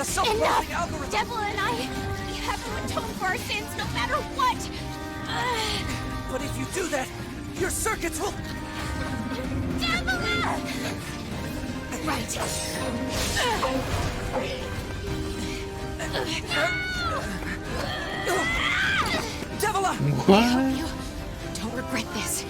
a self-closing algorithm. Devola and I, we have to atone for our sins no matter what. But if you do that, your circuits will... Devola! Right. Devola! I hope you don't regret this.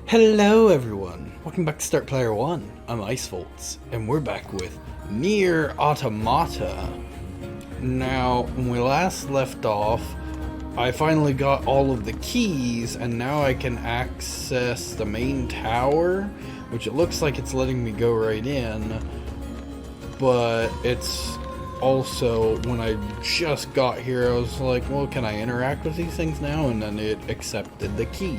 Hello everyone, welcome back to Start Player 1. I'm Icevolts, and we're back with NieR Automata. Now, when we last left off, I finally got all of the keys, and now I can access the main tower, which it looks like it's letting me go right in, but it's also, when I just got here, I was like, well, can I interact with these things now? And then it accepted the key.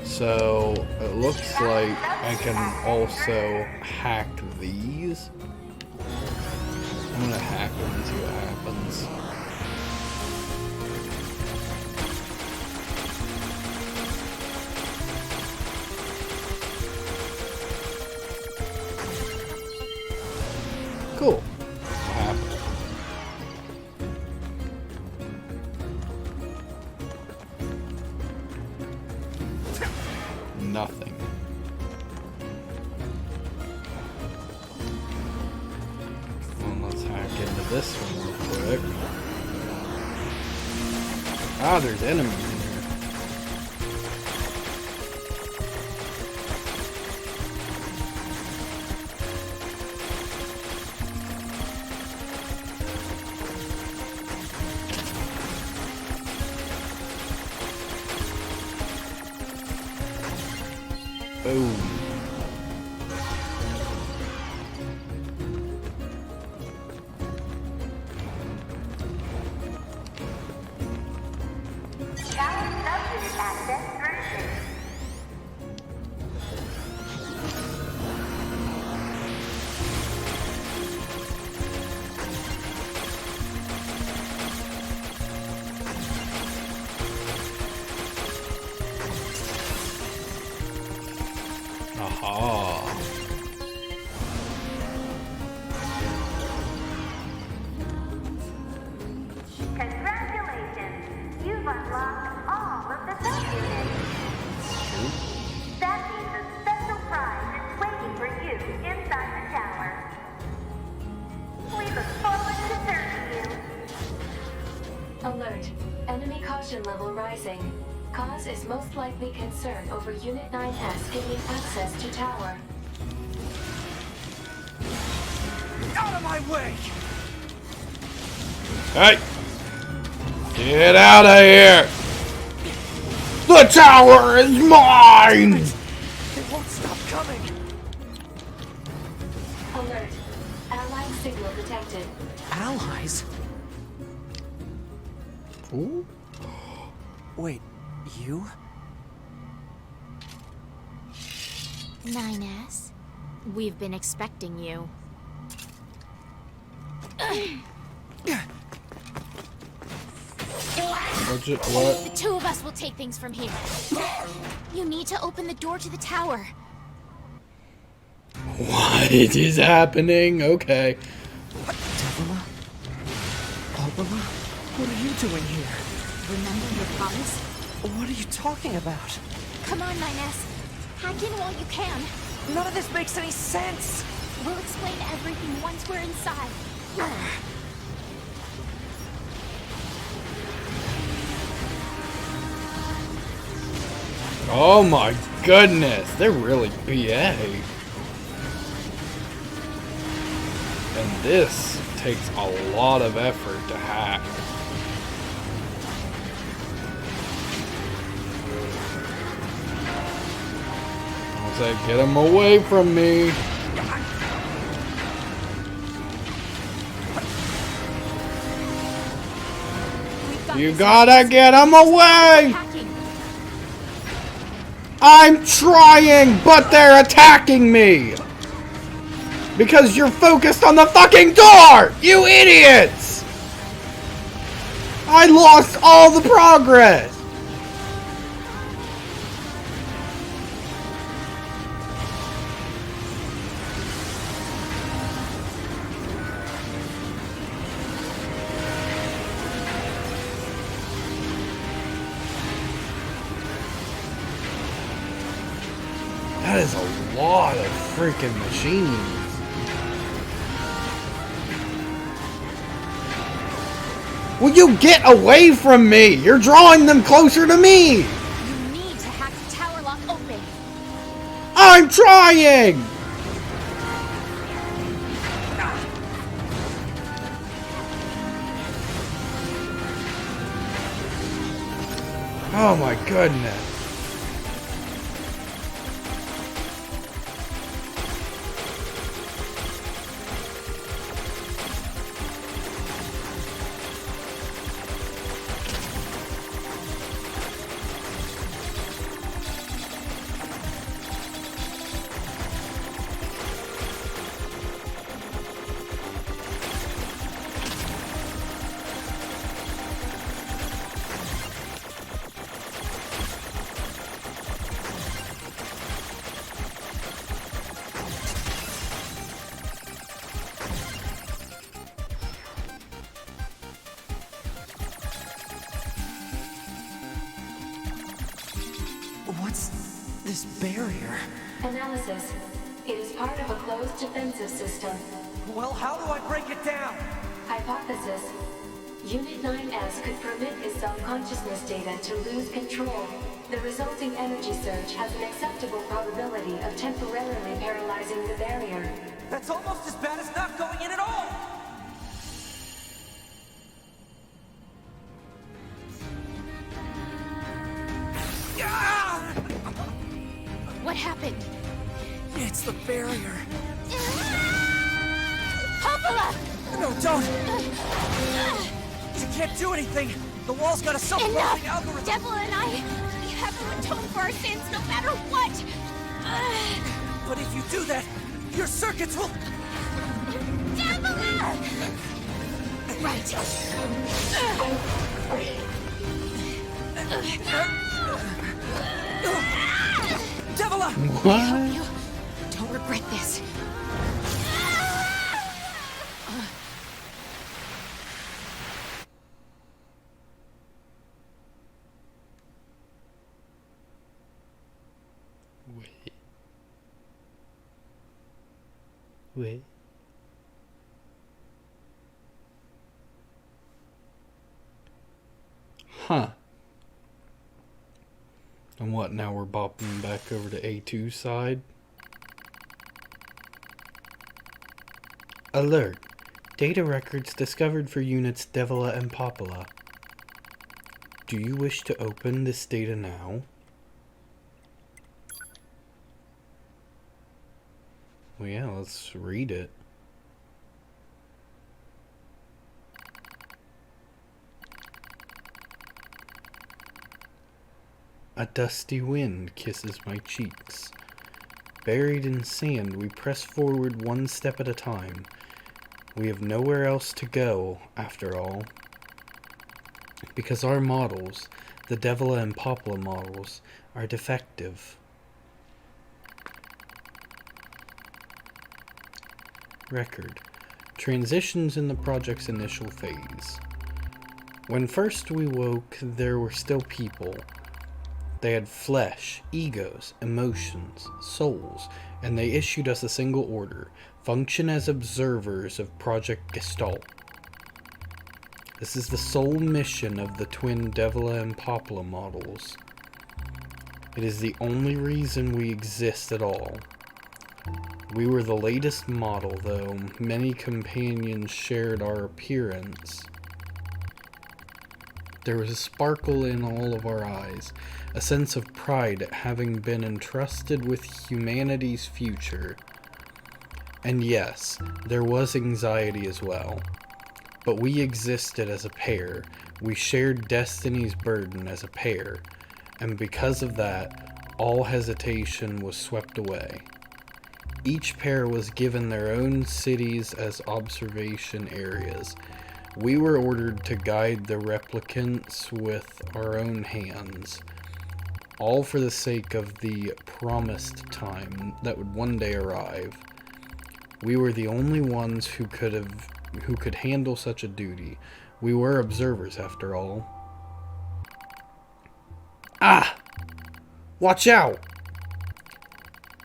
So it looks like I can also hack these. I'm gonna hack them and see what happens. Cool. What happened? Nothing. Well, let's hack into this one real quick. Ah, there's enemies in here. Boom. Aha. Congratulations! You've unlocked all of the sub-units. That means a special prize is waiting for you inside the tower. We look forward to serving you. Alert. Enemy caution level rising. Cause is most likely concern over Unit 9S gaining access to tower. Out of my way! Hey! Get out of here! The tower is mine! They won't stop coming! Alert. Allied signal detected. Allies? Ooh. Wait, you? 9S, we've been expecting you. What? The two of us will take things from here. You need to open the door to the tower. What is happening? Okay. Devola? Popola? What are you doing here? Remember your promise? What are you talking about? Come on, 9S. Hack in while you can. None of this makes any sense! We'll explain everything once we're inside. Oh my goodness, they're really BA. And this takes a lot of effort to hack. I'll say, get him away from me. You gotta get him away! I'm trying, but they're attacking me! Because you're focused on the fucking door! You idiots! I lost all the progress! That is a lot of freaking machines. Will you get away from me? You're drawing them closer to me! You need to hack the tower lock open. I'm trying! Oh my goodness. What's this barrier? Analysis. It is part of a closed defensive system. Well, how do I break it down? Hypothesis. Unit 9S could permit its self-consciousness data to lose control. The resulting energy surge has an acceptable probability of temporarily paralyzing the barrier. That's almost as bad as not going in at all! What happened? It's the barrier. Popola! No, don't! You can't do anything! The wall's got a self-closing Enough! algorithm! Devola and I, we have to atone for our sins no matter what! But if you do that, your circuits will... Devola! Right. Devola! What? You don't regret this. Wait. Huh. And what, now we're bopping back over to A2 side? Alert. Data records discovered for units Devola and Popola. Do you wish to open this data now? Well, yeah, let's read it. A dusty wind kisses my cheeks. Buried in sand, we press forward one step at a time. We have nowhere else to go, after all. Because our models, the Devola and Popola models, are defective. Record. Transitions in the project's initial phase. When first we woke, there were still people. They had flesh, egos, emotions, souls, and they issued us a single order: function as observers of Project Gestalt. This is the sole mission of the twin Devola and Popola models. It is the only reason we exist at all. We were the latest model, though many companions shared our appearance. There was a sparkle in all of our eyes, a sense of pride at having been entrusted with humanity's future. And yes, there was anxiety as well. But we existed as a pair, we shared destiny's burden as a pair, and because of that, all hesitation was swept away. Each pair was given their own cities as observation areas, We were ordered to guide the replicants with our own hands, all for the sake of the promised time that would one day arrive. We were the only ones who could handle such a duty. We were observers, after all. Ah! Watch out!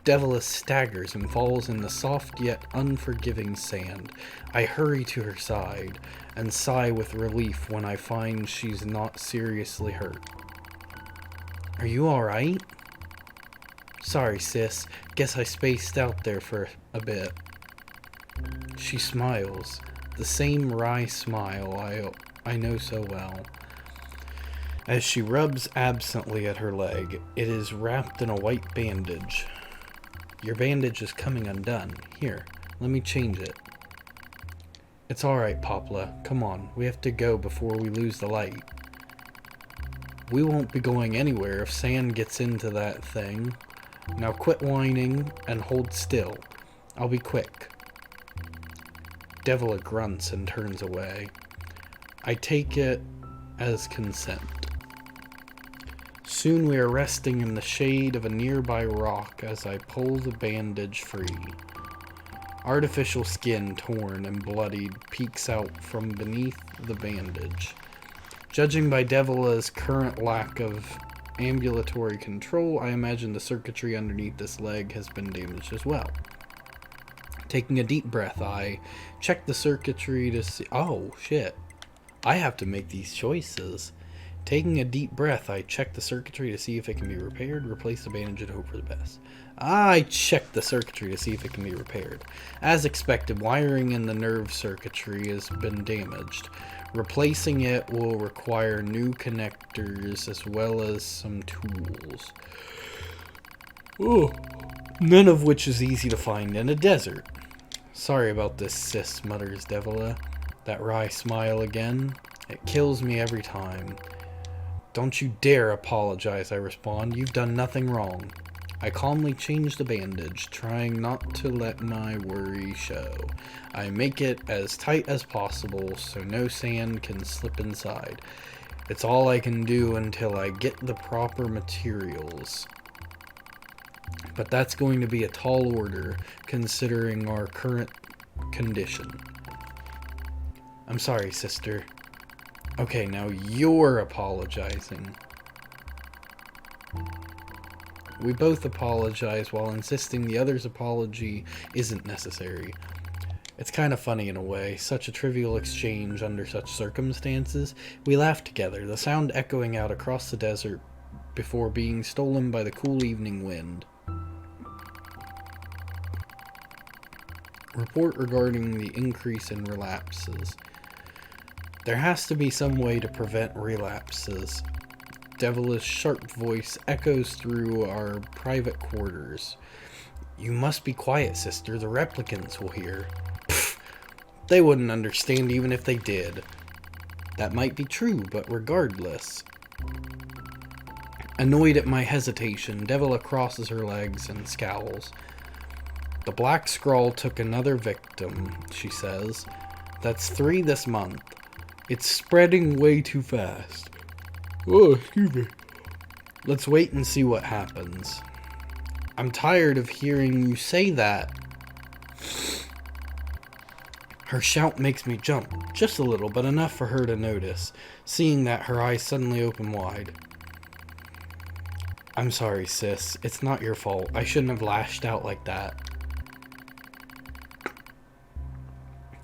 Devola staggers and falls in the soft yet unforgiving sand. I hurry to her side and sigh with relief when I find she's not seriously hurt. Are you alright? Sorry, sis. Guess I spaced out there for a bit. She smiles, the same wry smile I know so well. As she rubs absently at her leg, it is wrapped in a white bandage. Your bandage is coming undone. Here, let me change it. It's alright, Popola. Come on, we have to go before we lose the light. We won't be going anywhere if sand gets into that thing. Now quit whining and hold still. I'll be quick. Devola grunts and turns away. I take it as consent. Soon we are resting in the shade of a nearby rock as I pull the bandage free. Artificial skin, torn and bloodied, peeks out from beneath the bandage. Judging by Devola's current lack of ambulatory control, I imagine the circuitry underneath this leg has been damaged as well. Taking a deep breath, I check the circuitry to see... Oh, shit. I have to make these choices. Taking a deep breath, I check the circuitry to see if it can be repaired, replace the bandage, and hope for the best. I check the circuitry to see if it can be repaired. As expected, wiring in the nerve circuitry has been damaged. Replacing it will require new connectors as well as some tools. Oh, none of which is easy to find in a desert. Sorry about this, sis, mutters Devola. That wry smile again. It kills me every time. Don't you dare apologize, I respond. You've done nothing wrong. I calmly change the bandage, trying not to let my worry show. I make it as tight as possible so no sand can slip inside. It's all I can do until I get the proper materials. But that's going to be a tall order, considering our current condition. I'm sorry, sister. Okay, now you're apologizing. We both apologize while insisting the other's apology isn't necessary. It's kind of funny in a way, such a trivial exchange under such circumstances. We laugh together, the sound echoing out across the desert before being stolen by the cool evening wind. Report regarding the increase in relapses. There has to be some way to prevent relapses. Devola's sharp voice echoes through our private quarters. You must be quiet, sister. The replicants will hear. Pfft, they wouldn't understand even if they did. That might be true, but regardless. Annoyed at my hesitation, Devola crosses her legs and scowls. The black scrawl took another victim, she says. That's 3 this month. It's spreading way too fast. Oh, excuse me. Let's wait and see what happens. I'm tired of hearing you say that. Her shout makes me jump, just a little, but enough for her to notice, seeing that her eyes suddenly open wide. I'm sorry, sis. It's not your fault. I shouldn't have lashed out like that.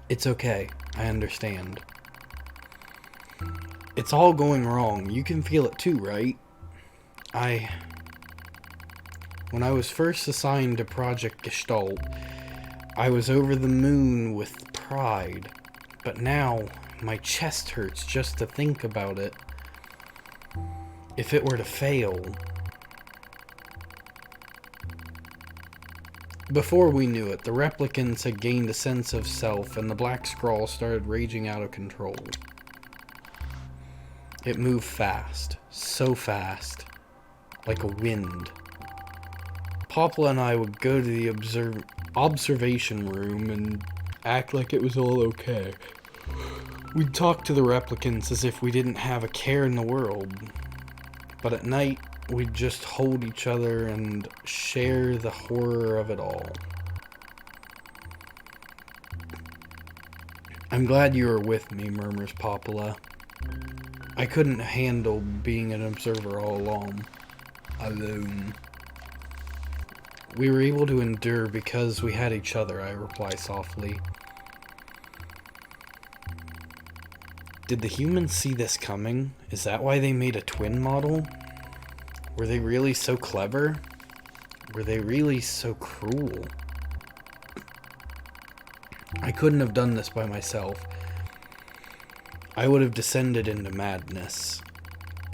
It's okay. I understand. It's all going wrong. You can feel it too, right? When I was first assigned to Project Gestalt, I was over the moon with pride. But now, my chest hurts just to think about it. If it were to fail... Before we knew it, the replicants had gained a sense of self, and the black scrawl started raging out of control. It moved fast, so fast, like a wind. Popola and I would go to the observation room and act like it was all okay. We'd talk to the replicants as if we didn't have a care in the world. But at night, we'd just hold each other and share the horror of it all. I'm glad you were with me, murmurs Popola. I couldn't handle being an observer all alone. We were able to endure because we had each other, I reply softly. Did the humans see this coming? Is that why they made a twin model? Were they really so clever? Were they really so cruel? I couldn't have done this by myself. I would have descended into madness.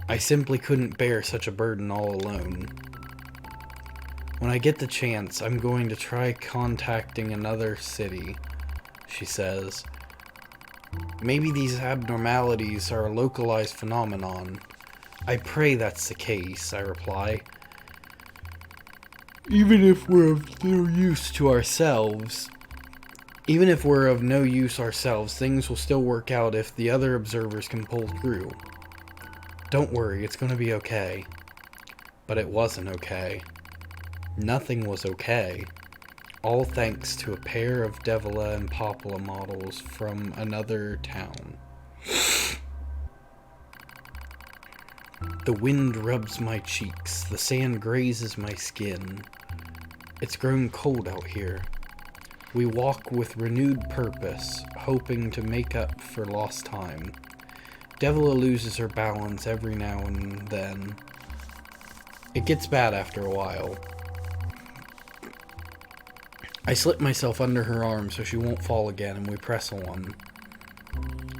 I simply couldn't bear such a burden all alone. When I get the chance, I'm going to try contacting another city, she says. Maybe these abnormalities are a localized phenomenon. I pray that's the case, I reply. Even if we're of no use to ourselves, things will still work out if the other observers can pull through. Don't worry, it's going to be okay. But it wasn't okay. Nothing was okay. All thanks to a pair of Devola and Popola models from another town. The wind rubs my cheeks, the sand grazes my skin. It's grown cold out here. We walk with renewed purpose, hoping to make up for lost time. Devola loses her balance every now and then. It gets bad after a while. I slip myself under her arm so she won't fall again, and we press on.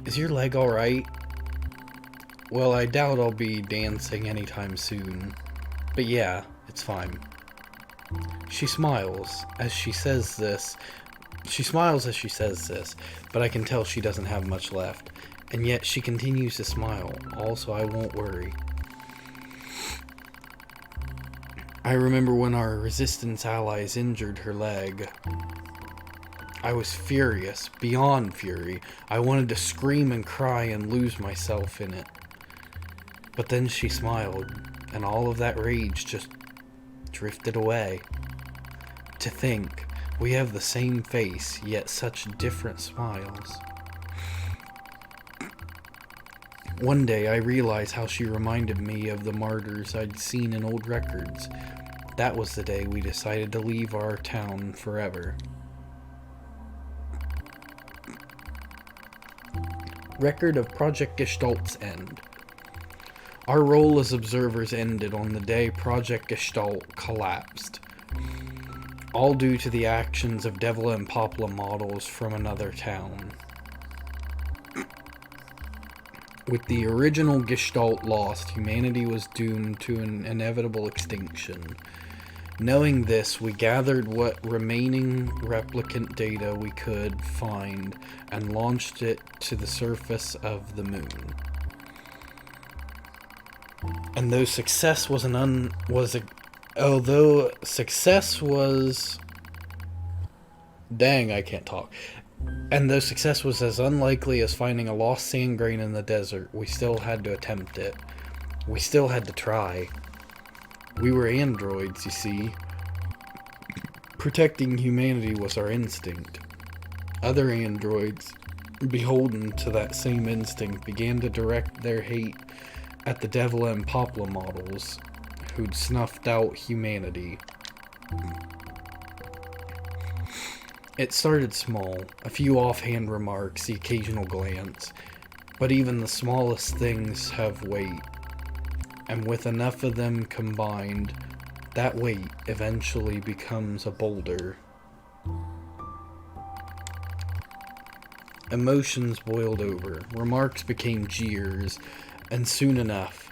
Is your leg alright? Well, I doubt I'll be dancing anytime soon. But yeah, it's fine. She smiles as she says this, but I can tell she doesn't have much left. And yet she continues to smile, also I won't worry. I remember when our resistance allies injured her leg. I was furious, beyond fury. I wanted to scream and cry and lose myself in it. But then she smiled, and all of that rage just drifted away. To think, we have the same face, yet such different smiles. One day I realized how she reminded me of the martyrs I'd seen in old records. That was the day we decided to leave our town forever. Record of Project Gestalt's end. Our role as observers ended on the day Project Gestalt collapsed. All due to the actions of Devola and Popola models from another town. With the original Gestalt lost, humanity was doomed to an inevitable extinction. Knowing this, we gathered what remaining replicant data we could find and launched it to the surface of the moon. And though success was And though success was as unlikely as finding a lost sand grain in the desert, we still had to attempt it. We still had to try. We were androids, you see. Protecting humanity was our instinct. Other androids, beholden to that same instinct, began to direct their hate at the Devola and Popola models, who'd snuffed out humanity. It started small, a few offhand remarks, the occasional glance, but even the smallest things have weight, and with enough of them combined, that weight eventually becomes a boulder. Emotions boiled over, remarks became jeers, and soon enough,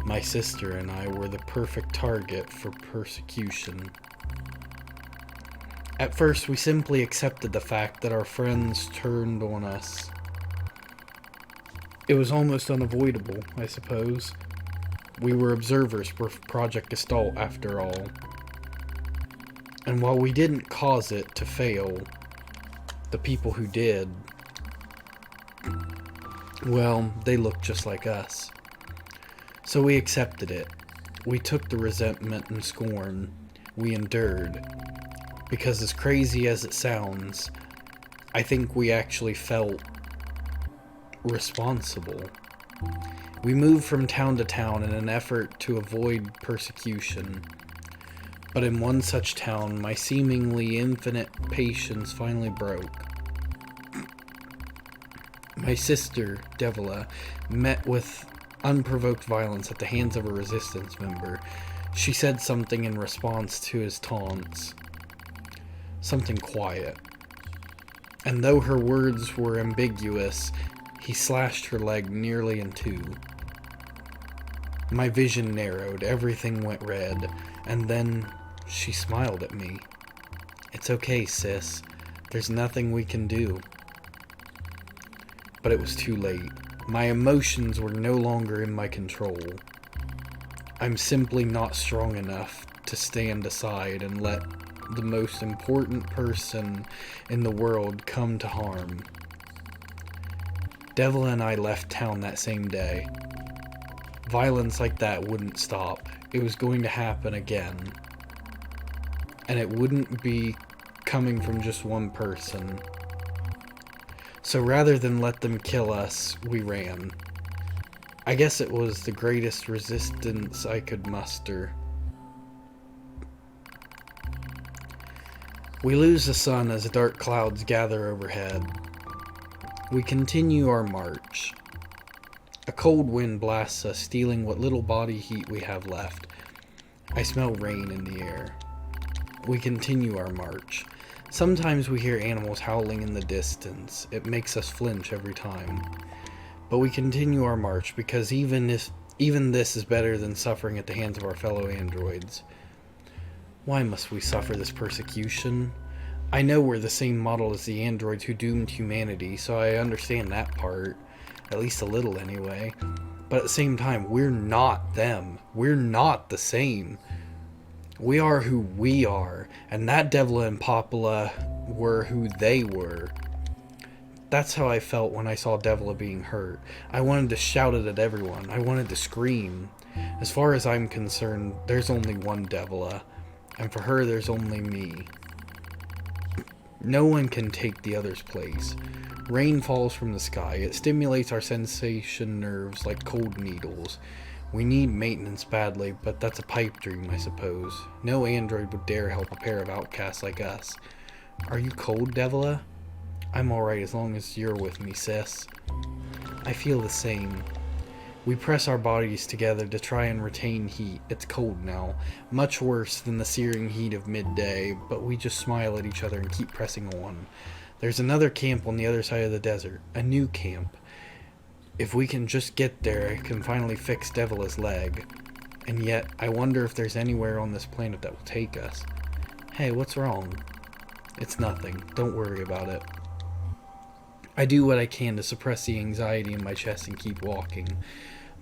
my sister and I were the perfect target for persecution. At first, we simply accepted the fact that our friends turned on us. It was almost unavoidable, I suppose. We were observers for Project Gestalt, after all. And while we didn't cause it to fail, the people who did Well, they looked just like us. So we accepted it. We took the resentment and scorn. We endured. Because as crazy as it sounds, I think we actually felt responsible. We moved from town to town in an effort to avoid persecution. But in one such town, my seemingly infinite patience finally broke. My sister, Devola, met with unprovoked violence at the hands of a resistance member. She said something in response to his taunts. Something quiet. And though her words were ambiguous, he slashed her leg nearly in two. My vision narrowed, everything went red, and then she smiled at me. "It's okay, sis. There's nothing we can do." But it was too late. My emotions were no longer in my control. I'm simply not strong enough to stand aside and let the most important person in the world come to harm. Devil and I left town that same day. Violence like that wouldn't stop. It was going to happen again. And it wouldn't be coming from just one person. So rather than let them kill us, we ran. I guess it was the greatest resistance I could muster. We lose the sun as dark clouds gather overhead. We continue our march. A cold wind blasts us, stealing what little body heat we have left. I smell rain in the air. We continue our march. Sometimes we hear animals howling in the distance. It makes us flinch every time. But we continue our march because even this is better than suffering at the hands of our fellow androids. Why must we suffer this persecution? I know we're the same model as the androids who doomed humanity, so I understand that part. At least a little anyway. But at the same time, we're not them. We're not the same. We are who we are, and that Devola and Popola were who they were. That's how I felt when I saw Devola being hurt. I wanted to shout it at everyone. I wanted to scream. As far as I'm concerned, there's only one Devola, and for her there's only me. No one can take the other's place. Rain falls from the sky. It stimulates our sensation nerves like cold needles. We need maintenance badly, but that's a pipe dream, I suppose. No android would dare help a pair of outcasts like us. Are you cold, Devola? I'm alright as long as you're with me, sis. I feel the same. We press our bodies together to try and retain heat. It's cold now, much worse than the searing heat of midday, but we just smile at each other and keep pressing on. There's another camp on the other side of the desert, a new camp. If we can just get there, I can finally fix Devola's leg. And yet, I wonder if there's anywhere on this planet that will take us. Hey, what's wrong? It's nothing. Don't worry about it. I do what I can to suppress the anxiety in my chest and keep walking.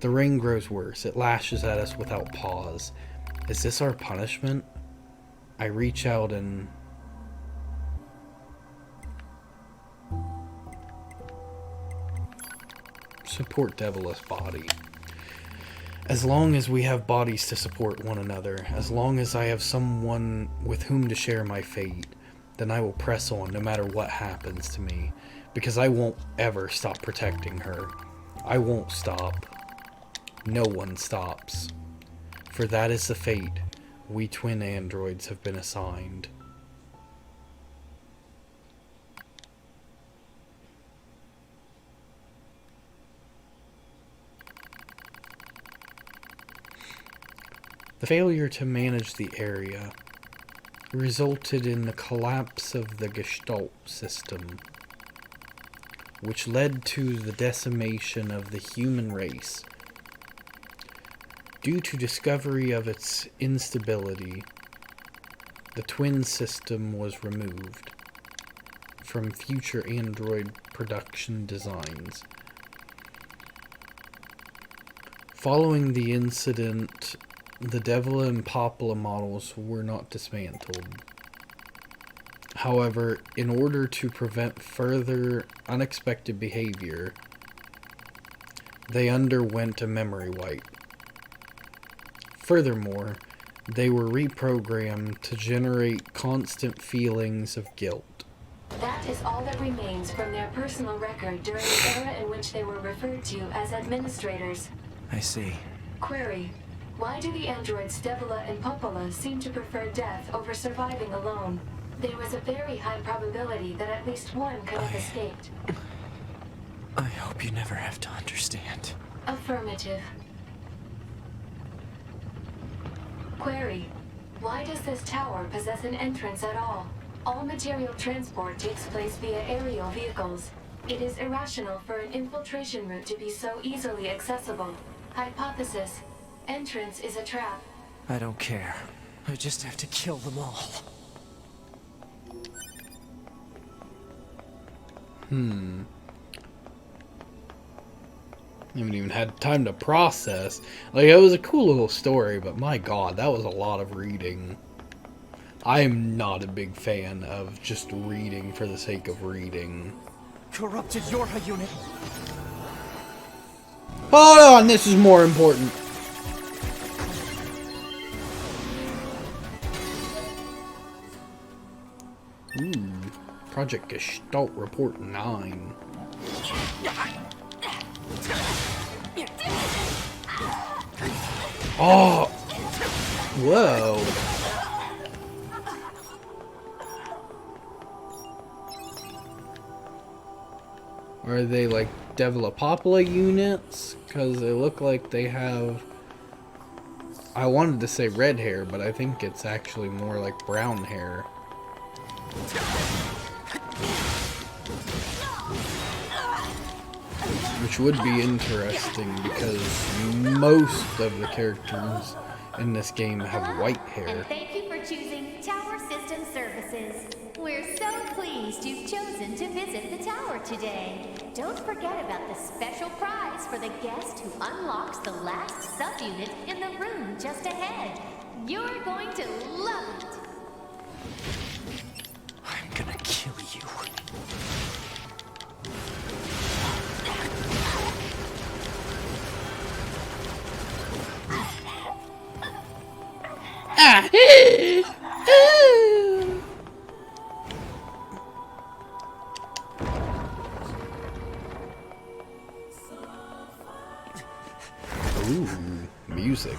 The rain grows worse. It lashes at us without pause. Is this our punishment? I reach out and... support Devola's body. As long as we have bodies to support one another, as long as I have someone with whom to share my fate, then I will press on no matter what happens to me, because I won't ever stop protecting her. I won't stop. No one stops. For that is the fate we twin androids have been assigned. The failure to manage the area resulted in the collapse of the Gestalt system, which led to the decimation of the human race. Due to discovery of its instability, the twin system was removed from future android production designs. Following the incident, the Devola and Popola models were not dismantled. However, in order to prevent further unexpected behavior, they underwent a memory wipe. Furthermore, they were reprogrammed to generate constant feelings of guilt. That is all that remains from their personal record during the era in which they were referred to as administrators. I see. Query: why do the androids Devola and Popola seem to prefer death over surviving alone? There was a very high probability that at least one could have escaped. I hope you never have to understand. Affirmative. Query: why does this tower possess an entrance at all? All material transport takes place via aerial vehicles. It is irrational for an infiltration route to be so easily accessible. Hypothesis: entrance is a trap. I don't care. I just have to kill them all. I haven't even had time to process. Like, it was a cool little story, but my god, that was a lot of reading. I am not a big fan of just reading for the sake of reading. Corrupted Yorha unit. Hold on, this is more important. Ooh, Project Gestalt Report 9. Oh! Whoa! Are they like Devola and Popola units? Because they look like they have... I wanted to say red hair, but I think it's actually more like brown hair. Which would be interesting because most of the characters in this game have white hair. And thank you for choosing Tower System Services. We're so pleased you've chosen to visit the tower today. Don't forget about the special prize for the guest who unlocks the last subunit in the room just ahead. You're going to love it. I'm gonna kill you. Ooh, music.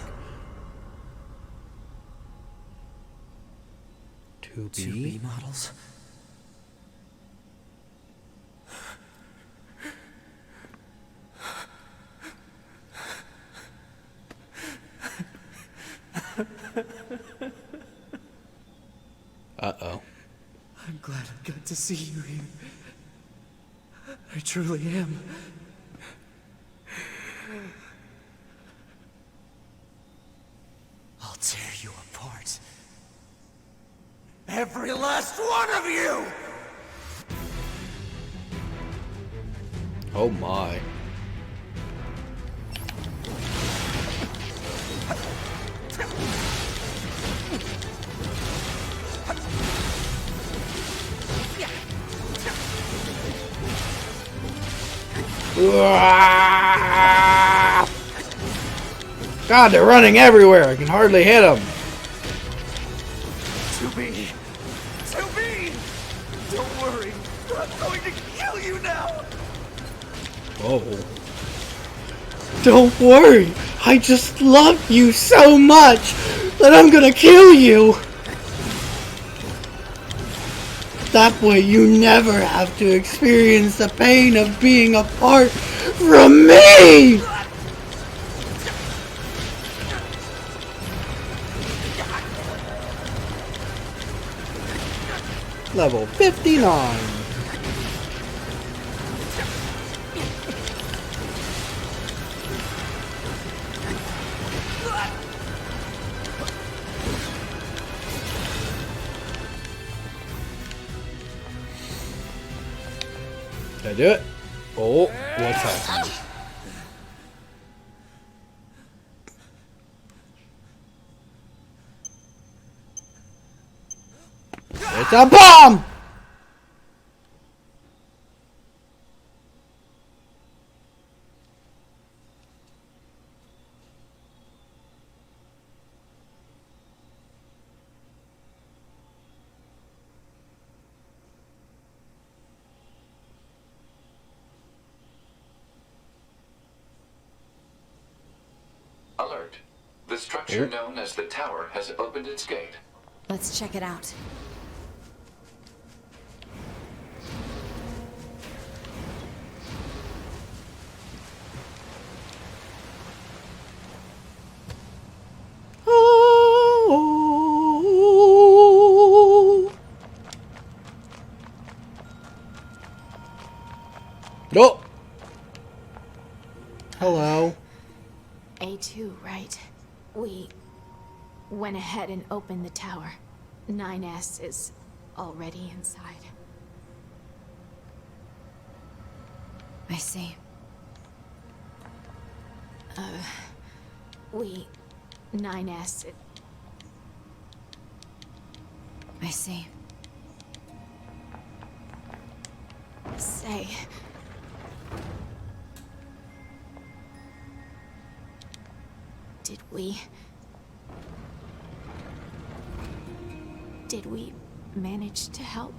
To 2B models? Uh-oh. I'm glad I got to see you here. I truly am. I'll tear you apart. Every last one of you! Oh my. God, they're running everywhere. I can hardly hit them. 2B! 2B! Don't worry. I'm going to kill you now! Oh. Don't worry. I just love you so much that I'm gonna kill you. That way you never have to experience the pain of being apart from me! Level 59. Did I do it? Oh, what's happening? It's a bomb! The structure known as the tower has opened its gate. Let's check it out. Oh! Hello. A2, right? We went ahead and opened the tower. 9S is already inside. I see. 9S. I see. Say. Did we manage to help?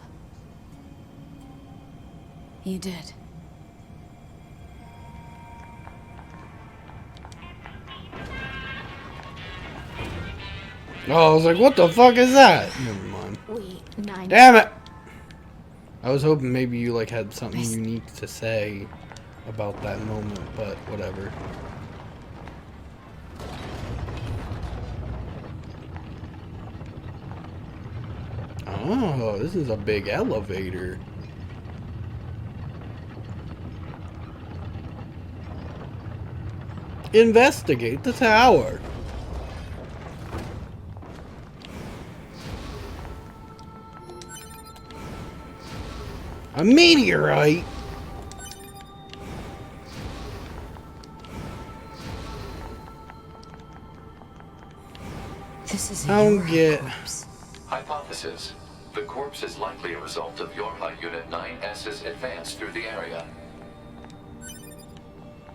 You did. Oh, I was like, what the fuck is that? Never mind. We 9. Damn it! I was hoping maybe you like had something unique to say about that moment, but whatever. Oh, this is a big elevator. Investigate the tower. A meteorite? This is I don't get. Hypothesis. The corpse is likely a result of Yorha Unit 9S's advance through the area.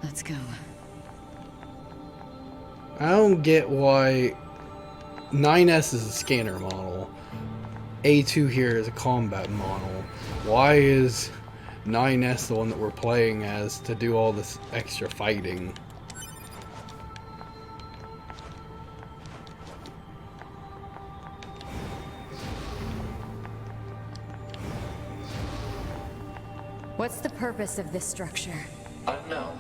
Let's go. I don't get why 9S is a scanner model. A2 here is a combat model. Why is 9S the one that we're playing as to do all this extra fighting? What's the purpose of this structure? Unknown.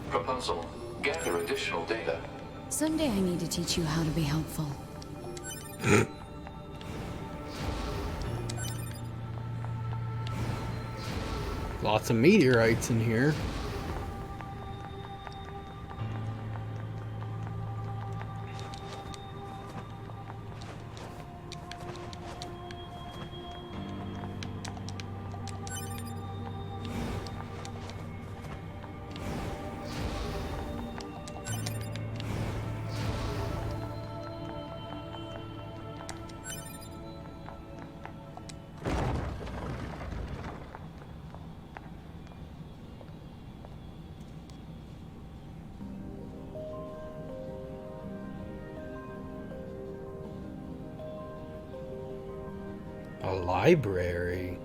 Proposal. Gather additional data. Someday I need to teach you how to be helpful. Lots of meteorites in here. A library.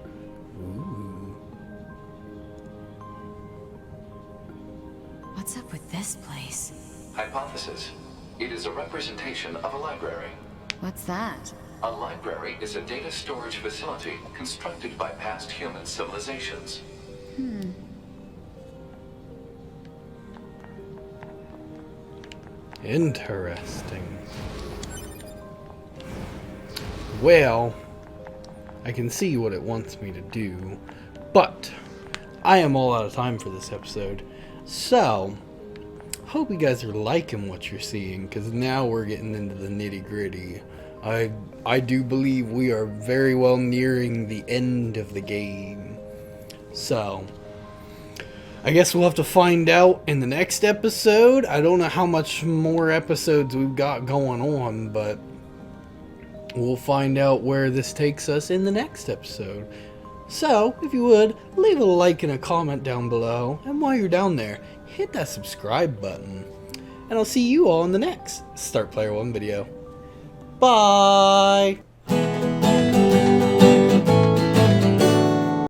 Ooh. What's up with this place? Hypothesis. It is a representation of a library. What's that? A library is a data storage facility constructed by past human civilizations. Interesting. Well, I can see what it wants me to do, but I am all out of time for this episode. So, hope you guys are liking what you're seeing, because now we're getting into the nitty-gritty. I do believe we are very well nearing the end of the game. So, I guess we'll have to find out in the next episode. I don't know how much more episodes we've got going on, but we'll find out where this takes us in the next episode. So, if you would, leave a like and a comment down below. And while you're down there, hit that subscribe button. And I'll see you all in the next Start Player 1 video. Bye!